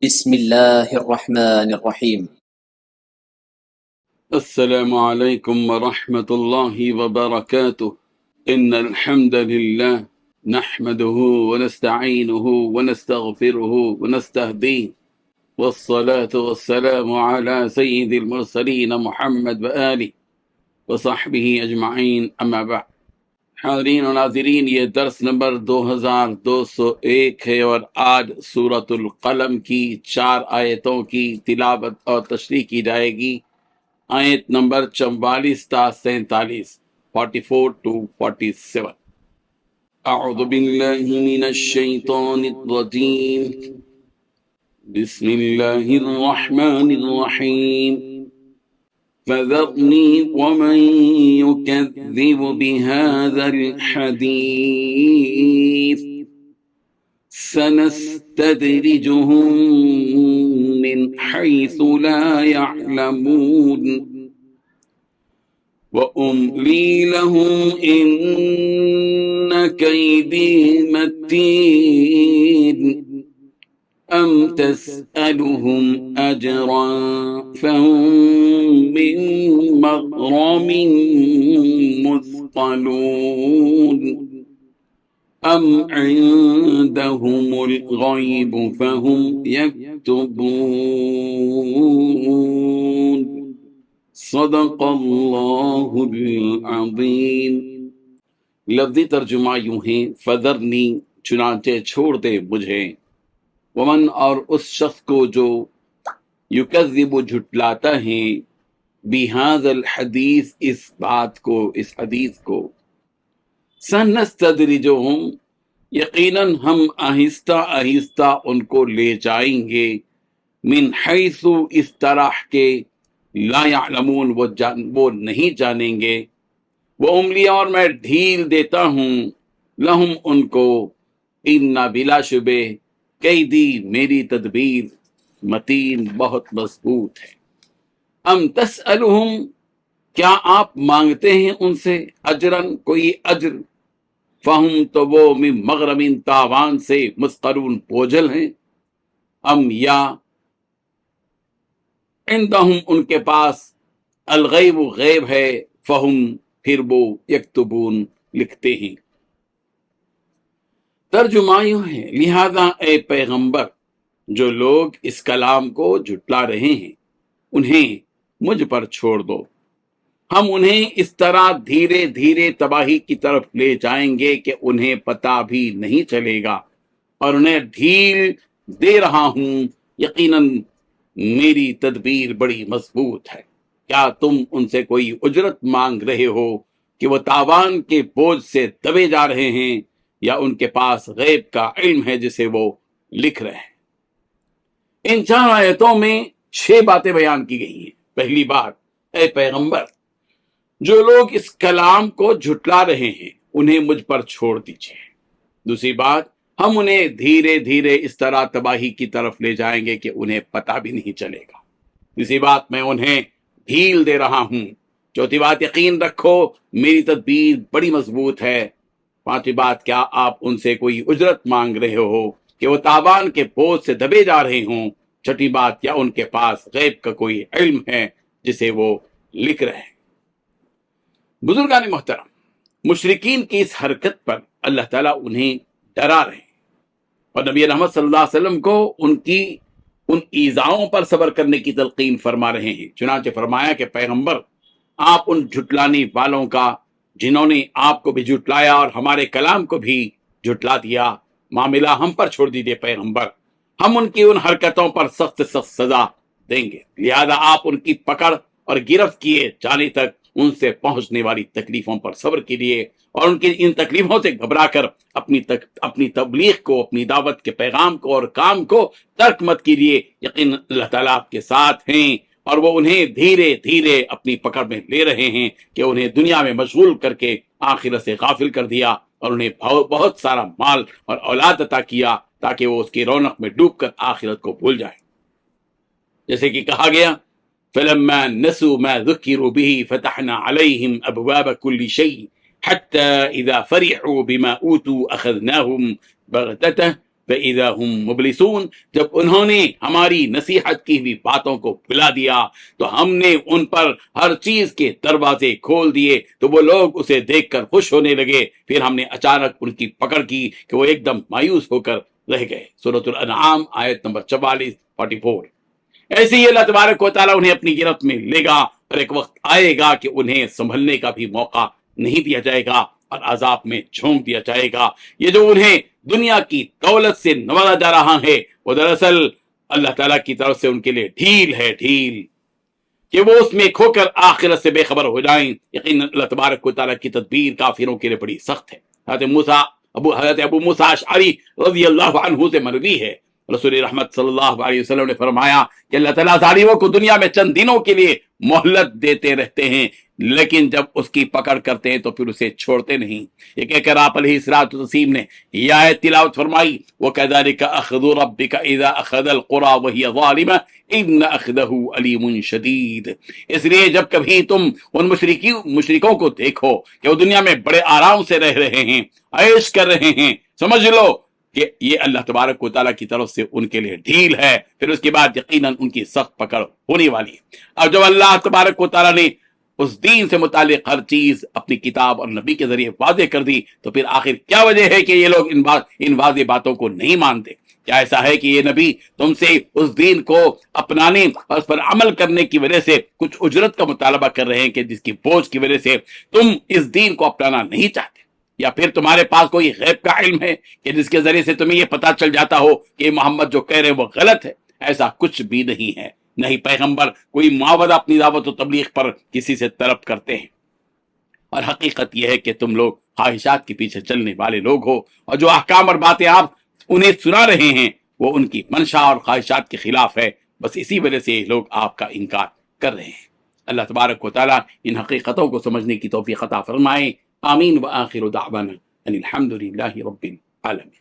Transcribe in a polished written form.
بسم الله الرحمن الرحيم. السلام عليكم ورحمة الله وبركاته. إن الحمد لله نحمده ونستعينه ونستغفره ونستهديه، والصلاة والسلام على سيد المرسلين محمد وآله وصحبه أجمعين، أما بعد. حاضرین و ناظرین، یہ درس نمبر 2201 ہے اور آج سورۃ القلم کی 4 آیتوں کی تلاوت اور تشریح کی جائے گی۔ آیت نمبر 44 تا 47، 44 to 47۔ اعوذ باللہ من الشیطان الرجیم، بسم اللہ الرحمن الرحیم۔ فذرني ومن يكذب بهذا الحديث سنستدرجهم من حيث لا يعلمون وأملي لهم إن كيدي متين أم تسألهم أجرا فهم من مغرم مثقلون أم عندهم الغيب فهم يكتبون صدق اللہ العظیم۔ لفظی ترجمہ یوں ہے، فذرنی چنانچہ چھوڑ دے مجھے، ومن اور اس شخص کو جو یکذب جھٹلاتا ہے، بہذا الحدیث اس بات کو، اس حدیث کو، سنستدرجہم یقیناً ہم آہستہ آہستہ ان کو لے جائیں گے، من حیث اس طرح کے، لا یعلمون وہ نہیں جانیں گے، وہ املی اور میں ڈھیل دیتا ہوں، لہم ان کو، ان بلا شبہ، قیدی میری تدبیر، متین بہت مضبوط ہے۔ ام تسألہم کیا آپ مانگتے ہیں ان سے، اجرن کوئی اجر، فہم تو وہ من مغرم تاوان سے، مثقلون بوجھل ہیں، ام یا عندہم ان کے پاس، الغیب غیب ہے، فہم پھر وہ یکتبون لکھتے ہیں۔ ترجمہ یوں ہے، لہذا اے پیغمبر، جو لوگ اس کلام کو جھٹلا رہے ہیں انہیں مجھ پر چھوڑ دو، ہم انہیں اس طرح دھیرے دھیرے تباہی کی طرف لے جائیں گے کہ انہیں پتہ بھی نہیں چلے گا، اور انہیں ڈھیل دے رہا ہوں، یقیناً میری تدبیر بڑی مضبوط ہے۔ کیا تم ان سے کوئی اجرت مانگ رہے ہو کہ وہ تاوان کے بوجھ سے دبے جا رہے ہیں، یا ان کے پاس غیب کا علم ہے جسے وہ لکھ رہے ہیں؟ ان 4 آیتوں میں 6 باتیں بیان کی گئی ہیں۔ پہلی بات، اے پیغمبر، جو لوگ اس کلام کو جھٹلا رہے ہیں انہیں مجھ پر چھوڑ دیجیے۔ دوسری بات، ہم انہیں دھیرے دھیرے اس طرح تباہی کی طرف لے جائیں گے کہ انہیں پتہ بھی نہیں چلے گا۔ تیسری بات، میں انہیں ڈھیل دے رہا ہوں۔ چوتھی بات، یقین رکھو میری تدبیر بڑی مضبوط ہے۔ پانچویں بات، کیا آپ ان سے کوئی اجرت مانگ رہے ہو کہ وہ تاوان کے بوجھ سے دبے جا رہے ہوں؟ چھٹی بات، یا ان کے پاس غیب کا کوئی علم ہے جسے وہ لکھ رہے ہیں۔ بزرگان محترم، مشرکین کی اس حرکت پر اللہ تعالیٰ انہیں ڈرا رہے ہیں، اور نبی رحمت صلی اللہ علیہ وسلم کو ان کی ان ایذاؤں پر صبر کرنے کی تلقین فرما رہے ہیں۔ چنانچہ فرمایا کہ پیغمبر، آپ ان جھٹلانے والوں کا، جنہوں نے آپ کو بھی جھٹلایا اور ہمارے کلام کو بھی جھٹلا دیا، معاملہ ہم پر چھوڑ دیجیے پیغمبر، ہم ان کی ان حرکتوں پر سخت سے سخت سزا دیں گے، لہذا آپ ان کی پکڑ اور گرفت کیے جانے تک ان سے پہنچنے والی تکلیفوں پر صبر کیجیے، اور ان کی ان تکلیفوں سے گھبرا کر اپنی تبلیغ کو، اپنی دعوت کے پیغام کو اور کام کو ترک مت کیجیے۔ یقین اللہ تعالیٰ آپ کے ساتھ ہیں، اور وہ انہیں دھیرے دھیرے اپنی پکڑ میں لے رہے ہیں کہ انہیں دنیا میں مشغول کر کے آخرت سے غافل کر دیا، اور انہیں بہت سارا مال اور اولاد عطا کیا تاکہ وہ اس کی رونق میں ڈوب کر آخرت کو بھول جائیں۔ جیسے کہ کہا گیا، فَلَمَّا نَسُوا مَا ذُكِّرُوا بِهِ فَتَحْنَا عَلَيْهِمْ أَبْوَابَ كُلِّ شَيْءٍ حَتَّى إِذَا فَرِحُوا بِمَا أُوتُوا أَخَذْنَاهُمْ بَغْتَةً فَإِذَا هُمْ مُبْلِسُونَ، جب انہوں نے ہماری نصیحت کی ہوئی باتوں کو بھلا دیا تو ہم نے ان پر ہر چیز کے دروازے کھول دیے تو وہ لوگ اسے دیکھ کر خوش ہونے لگے، پھر ہم نے اچانک ان کی پکڑ کی کہ وہ ایک دم مایوس ہو کر رہ گئے۔ سورۃ الانعام آیت نمبر 44۔ ایسے ہی اللہ تبارک و تعالیٰ انہیں اپنی گرفت میں لے گا، اور ایک وقت آئے گا کہ انہیں سنبھلنے کا بھی موقع نہیں دیا جائے گا اور عذاب میں جھونک دیا جائے گا۔ یہ جو انہیں دنیا کی دولت سے نوازا جا رہا ہے وہ دراصل اللہ تعالیٰ کی طرف سے ان کے لیے ڈھیل ہے، ڈھیل، کہ وہ اس میں کھو کر آخرت سے بے خبر ہو جائیں۔ یقیناً اللہ تبارک و تعالیٰ کی تدبیر کافروں کے لیے بڑی سخت ہے۔ حضرت ابو موسیٰ اشعری رضی اللہ عنہ سے مروی ہے، رسول رحمت صلی اللہ علیہ وسلم نے فرمایا کہ اللہ تعالیٰ ظالموں کو دنیا میں چند دنوں کے لیے مہلت دیتے رہتے ہیں، لیکن جب اس کی پکڑ کرتے ہیں تو پھر اسے چھوڑتے نہیں۔ یہ کہہ کر آپ علیہ الصلوۃ والتسلیم نے یہ آیت تلاوت فرمائی، وَكَذَلِكَ أَخْذُ رَبِّكَ إِذَا أَخَذَ الْقُرَىٰ وَهِيَ ظَالِمَةٌ إِنَّ أَخْذَهُ أَلِيمٌ شَدِيدٌ۔ اس لیے جب کبھی تم ان مشرکوں کو دیکھو کہ وہ دنیا میں بڑے آرام سے رہ رہے ہیں، عیش کر رہے ہیں، سمجھ لو کہ یہ اللہ تبارک و تعالیٰ کی طرف سے ان کے لیے ڈھیل ہے، پھر اس کے بعد یقیناً ان کی سخت پکڑ ہونے والی ہے۔ اور جب اللہ تبارک و تعالیٰ نے اس دین سے متعلق ہر چیز اپنی کتاب اور نبی کے ذریعے واضح کر دی تو پھر آخر کیا وجہ ہے کہ یہ لوگ ان واضح باتوں کو نہیں مانتے؟ کیا ایسا ہے کہ یہ نبی تم سے اس دین کو اپنانے اور اس پر عمل کرنے کی وجہ سے کچھ اجرت کا مطالبہ کر رہے ہیں کہ جس کی بوجھ کی وجہ سے تم اس دین کو اپنانا نہیں چاہتے؟ یا پھر تمہارے پاس کوئی غیب کا علم ہے کہ جس کے ذریعے سے تمہیں یہ پتہ چل جاتا ہو کہ محمد جو کہہ رہے ہیں وہ غلط ہے؟ ایسا کچھ بھی نہیں ہے۔ نہیں پیغمبر کوئی معاوضہ اپنی دعوت و تبلیغ پر کسی سے طلب کرتے ہیں، اور حقیقت یہ ہے کہ تم لوگ خواہشات کے پیچھے چلنے والے لوگ ہو، اور جو احکام اور باتیں آپ انہیں سنا رہے ہیں وہ ان کی منشا اور خواہشات کے خلاف ہے۔ بس اسی وجہ سے یہ لوگ آپ کا انکار کر رہے ہیں۔ اللہ تبارک و تعالیٰ ان حقیقتوں کو سمجھنے کی توفیق عطا فرمائے۔ آمین۔ وآخر دعوانا ان الحمد للہ رب العالمین۔